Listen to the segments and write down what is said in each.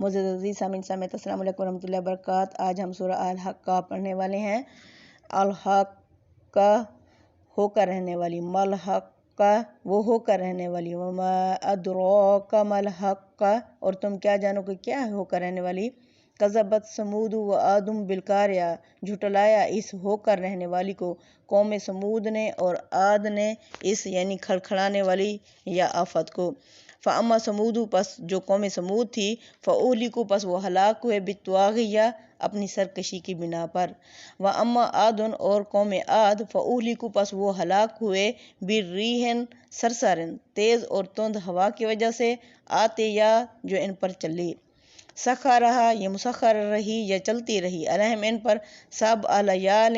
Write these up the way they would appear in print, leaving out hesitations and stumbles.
معزز عزیز سامعین سمیت السلام علیکم ورحمۃ اللہ وبرکاتہ۔ آج ہم سورہ الحق پڑھنے والے ہیں۔ الحق کا ہو کر رہنے والی، ملحق کا وہ ہو کر رہنے والی، وما ادراک ملحق کا اور تم کیا جانو کہ کیا ہو کر رہنے والی۔ کذبت ثمود و عاد بالقاریہ جھٹلایا اس ہو کر رہنے والی کو قوم ثمود نے اور عاد نے اس یعنی کھڑکھڑانے والی یا آفت کو۔ فاما ثمود پس جو قوم ثمود تھی، فاہلکوا پس وہ ہلاک ہوئے بالطغیہ اپنی سرکشی کی بنا پر۔ واما عاد اور قوم عاد فاہلکوا پس وہ ہلاک ہوئے بالریح سرسر تیز اور تند ہوا کی وجہ سے، عاتیہ جو ان پر چلی۔ سخرہا یہ مسخر رہی یا چلتی رہی، علیہم ان پر، 7 لیال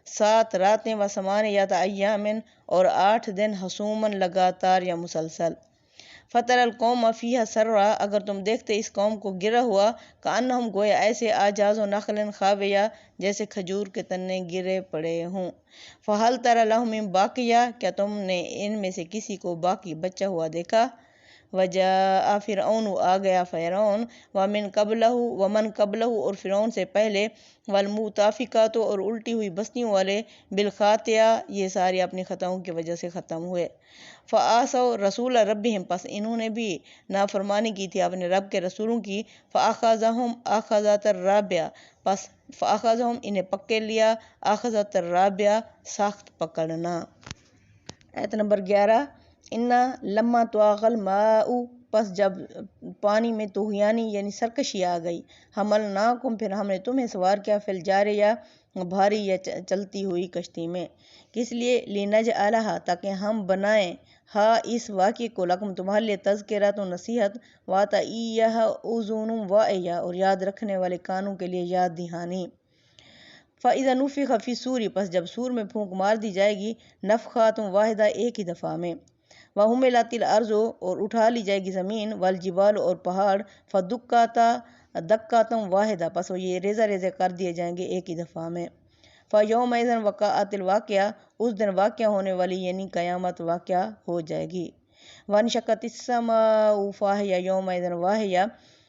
7 راتیں و 8 ایام اور 8 دن حسوماً لگاتار یا مسلسل۔ فتر القوم فیہا سرا اگر تم دیکھتے اس قوم کو گرا ہوا، کأنہم گویا ایسے اعجاز نخل خاویہ جیسے کھجور کے تنے گرے پڑے ہوں۔ فہل تری لہم من باقیہ کیا تم نے ان میں سے کسی کو باقی بچا ہوا دیکھا؟ وجاء فرعون آ گیا فرعون، ومن قبلہ اور فرعون سے پہلے، والمؤتفکات اور الٹی ہوئی بستیوں والے، بالخاطئہ یہ سارے اپنی خطاؤں کی وجہ سے ختم ہوئے۔ فعصوا رسول ربہم پس انہوں نے بھی نافرمانی کی تھی اپنے رب کے رسولوں کی۔ فاخذہم اخذۃ رابیہ پس فاخذہم انہیں پکڑ لیا، اخذۃ رابیہ سخت پکڑنا۔ آیت نمبر 11 انا لما طغى الماء پس جب پانی میں طغیانی یعنی سرکشی آ گئی، حملناکم پھر ہم نے تمہیں سوار کیا، فی الجاریہ بھاری یا چلتی ہوئی کشتی میں، کس لیے، لنجعلھا تاکہ ہم بنائیں، ہاں اس واقعے کو، لکم تمہارے لیے، تذکرۃ نصیحت، وتعیھا اذن واعیہ اور یاد رکھنے والے کانوں کے لیے یاد دہانی۔ فاذا نفخ فی الصور پس جب سور میں پھونک مار دی جائے گی، نفخۃ واحدہ ایک ہی دفعہ میں، وحملت الارض اور اٹھا لی جائے گی زمین، والجبال اور پہاڑ، فدکتا دکۃ واحدہ پس وہ یہ ریزہ ریزہ کر دیے جائیں گے ایک ہی دفعہ میں۔ فیومئذ وقعت الواقعہ اس دن واقع ہونے والی یعنی قیامت واقع ہو جائے گی۔ وانشقت السماء فہی یومئذ واہیہ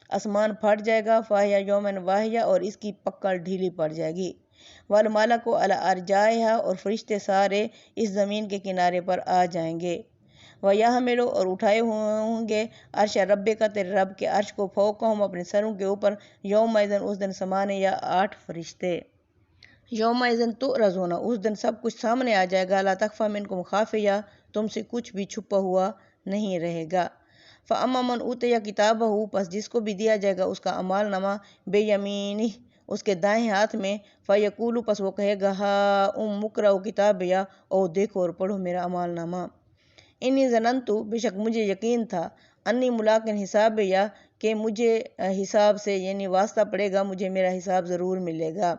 آسمان پھٹ جائے گا، فہی یومئذ واہیہ اور اس کی پکڑ ڈھیلی پڑ جائے گی۔ والملک علی ارجائہا اور فرشتے سارے اس زمین کے کنارے پر آ جائیں گے۔ وَيَحْمِلُ اور اٹھائے ہوں گے عرش ربک تیرے رب کے عرش کو، فوقہم اپنے سروں کے اوپر، یومئذ اس دن 8 فرشتے۔ یومئذ تعرضون اس دن سب کچھ سامنے آ جائے گا، لا تخفی منکم خافیہ تم سے کچھ بھی چھپا ہوا نہیں رہے گا۔ فَأَمَّا مَنْ أُوتِیَ کِتَابَهُ پس جس کو بھی دیا جائے گا اس کا اعمال نامہ، بِیَمِینِہ اس کے دائیں ہاتھ میں، فَیَقُولُ پس وہ کہے گا، ہاؤم اقرؤوا کتابیہ او دیکھو اور پڑھو میرا اعمال نامہ۔ انی ظننت بے شک مجھے یقین تھا، انی ملاق حسابیہ کہ مجھے حساب سے یعنی واسطہ پڑے گا، مجھے میرا حساب ضرور ملے گا۔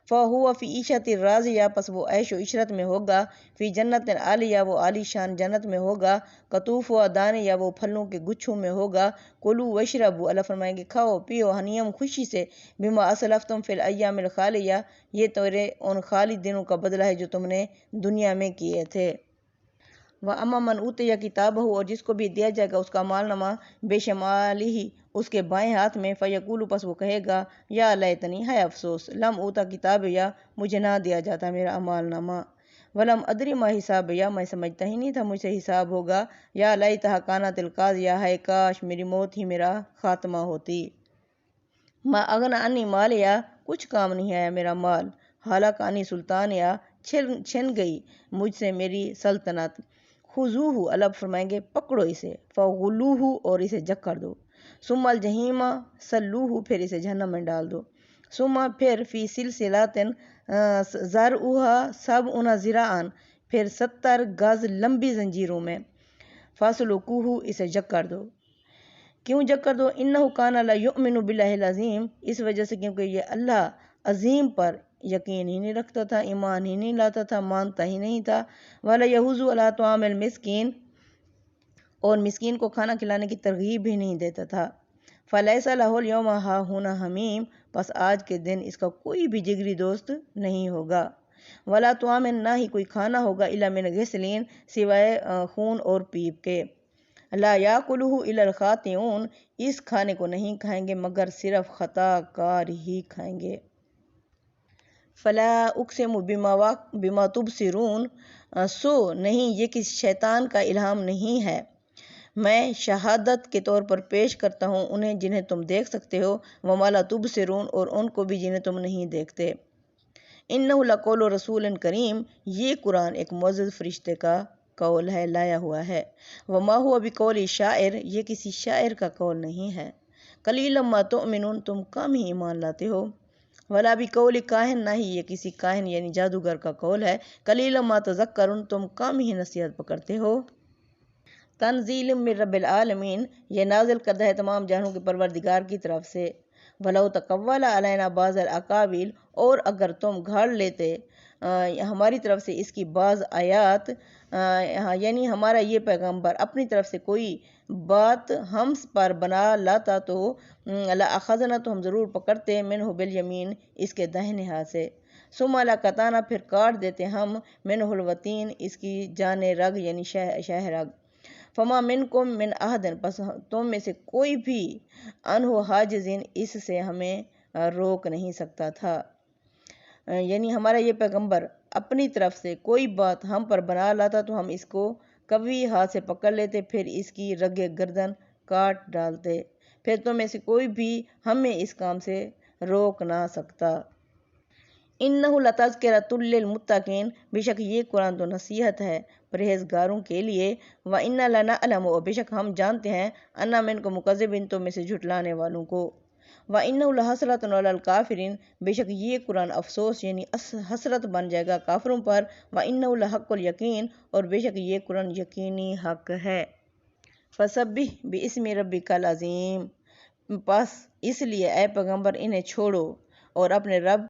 فَهُوَ فِی عیشۃ راضیہ پس وہ عیش و عشرت میں ہوگا، فی جنت عالیہ وہ عالی شان جنت میں ہوگا، قطوفہا دانیہ وہ پھلوں کے گچھوں میں ہوگا، کلوا واشربوا اللہ فرمائیں گے کھاؤ پیو، ہنیئا خوشی سے، بما اسلفتم فی الایام الخالیہ یہ تیرے ان خالی دنوں کا بدلہ ہے جو تم نے دنیا میں کیے تھے۔ وَأَمَّا مَنْ أُوتِیَ کِتَابَهُ اور جس کو بھی دیا جائے گا اس کا اعمال نامہ، بِشِمَالِہ اس کے بائیں ہاتھ میں، فَیَقُولُ پس وہ کہے گا، یا لیتنی ہے افسوس، لم اوتا کتابیہ مجھے نہ دیا جاتا میرا اعمال نامہ، ولم ادری ما حسابیہ میں سمجھتا ہی نہیں تھا مجھ سے حساب ہوگا، یا لیتھا کانت القاضیہ ہے کاش میری موت ہی میرا خاتمہ ہوتی۔ ما اغنی عنی مالیہ کچھ کام نہیں آیا میرا مال، ہلاک عنی سلطانیہ چھن گئی مجھ سے میری سلطنت۔ خذوہ اللہ فرمائیں گے پکڑو اسے، فغلوہ اور اسے جکڑ دو، ثم الجحیم صلوہ پھر اسے جہنم میں ڈال دو، ثم پھر فی سلسلۃ ذرعہا 70 ذراعا پھر 70 گز لمبی زنجیروں میں، فاسلکوہ اسے جکڑ دو۔ کیوں جکڑ دو؟ انہ کان لا یؤمن باللہ العظیم اس وجہ سے کیونکہ یہ اللہ عظیم پر یقین ہی نہیں رکھتا تھا، ایمان ہی نہیں لاتا تھا، مانتا ہی نہیں تھا، ولا یحض علی طعام المسکین اور مسکین کو کھانا کھلانے کی ترغیب بھی نہیں دیتا تھا۔ فلیس لہ الیوم ہاہنا حمیم پس آج کے دن اس کا کوئی بھی جگری دوست نہیں ہوگا، ولا طعام نہ ہی کوئی کھانا ہوگا، الا من غسلین سوائے خون اور پیپ کے، لا یاکلہ الا الخاطئون، اس کھانے کو نہیں کھائیں گے مگر صرف خطا کار ہی کھائیں گے۔ فلا اقسم بما تبصرون، سو نہیں یہ کسی شیطان کا الہام نہیں ہے، میں شہادت کے طور پر پیش کرتا ہوں انہیں جنہیں تم دیکھ سکتے ہو، وما لا تبصرون، اور ان کو بھی جنہیں تم نہیں دیکھتے۔ انہ لقول رسول کریم، یہ قرآن ایک معزز فرشتے کا قول ہے، لایا ہوا ہے۔ وما ہوا بقول شاعر، یہ کسی شاعر کا قول نہیں ہے۔ قلیلا ما تؤمنون، تم کم ہی ایمان لاتے ہو۔ ولا بقول کاہن، نہ ہی یہ کسی کاہن یعنی جادوگر کا قول ہے۔ قلیلا ما تذکرون، تم کم ہی نصیحت پکڑتے ہو۔ تنزیل من رب العالمین، یہ نازل کردہ ہے تمام جہانوں کے پروردگار کی طرف سے۔ وَلَوْ تَقَوَّلَ عَلَيْنَا بَعْضَ الْأَقَاوِيلِ، اور اگر تم گھاڑ لیتے ہماری طرف سے اس کی بعض آیات، یعنی ہمارا یہ پیغمبر اپنی طرف سے کوئی بات ہم پر بنا لاتا تو لَأَخَذْنَا، تو ہم ضرور پکڑتے، مِنْهُ بِالْيَمِينِ، اس کے داہنے ہاتھ سے، ثُمَّ لَقَطَعْنَا، پھر کاٹ دیتے ہم، مِنْهُ الْوَتِينَ، اس کی جان رگ یعنی شہ رگ، فما منکم من احد، پس تم میں سے کوئی بھی عنہ حاجزین، اس سے ہمیں روک نہیں سکتا تھا۔ یعنی ہمارا یہ پیغمبر اپنی طرف سے کوئی بات ہم پر بنا لاتا تو ہم اس کو قوی ہاتھ سے پکڑ لیتے، پھر اس کی رگ گردن کاٹ ڈالتے، پھر تم میں سے کوئی بھی ہمیں اس کام سے روک نہ سکتا۔ انہ لتذکرۃ للمتقین، بے شک یہ قرآن تو نصیحت ہے پرہیزگاروں کے لیے، وَإِنَّا لَنَعْلَمُ، اور بے شک ہم جانتے ہیں، أَنَّ مِنْكُم مُكَذِّبِينَ، تم میں سے جھٹلانے والوں کو، وَإِنَّهُ لَحَسْرَةٌ عَلَى الْكَافِرِينَ، بے شک یہ قرآن افسوس یعنی حسرت بن جائے گا کافروں پر، وَإِنَّهُ لَحَقُّ الْيَقِينِ، اور بے شک یہ قرآن یقینی حق ہے۔ فَسَبِّحْ بِاسْمِ رَبِّكَ الْعَظِيمِ، پس اس لیے اے پیغمبر انہیں چھوڑو اور اپنے رب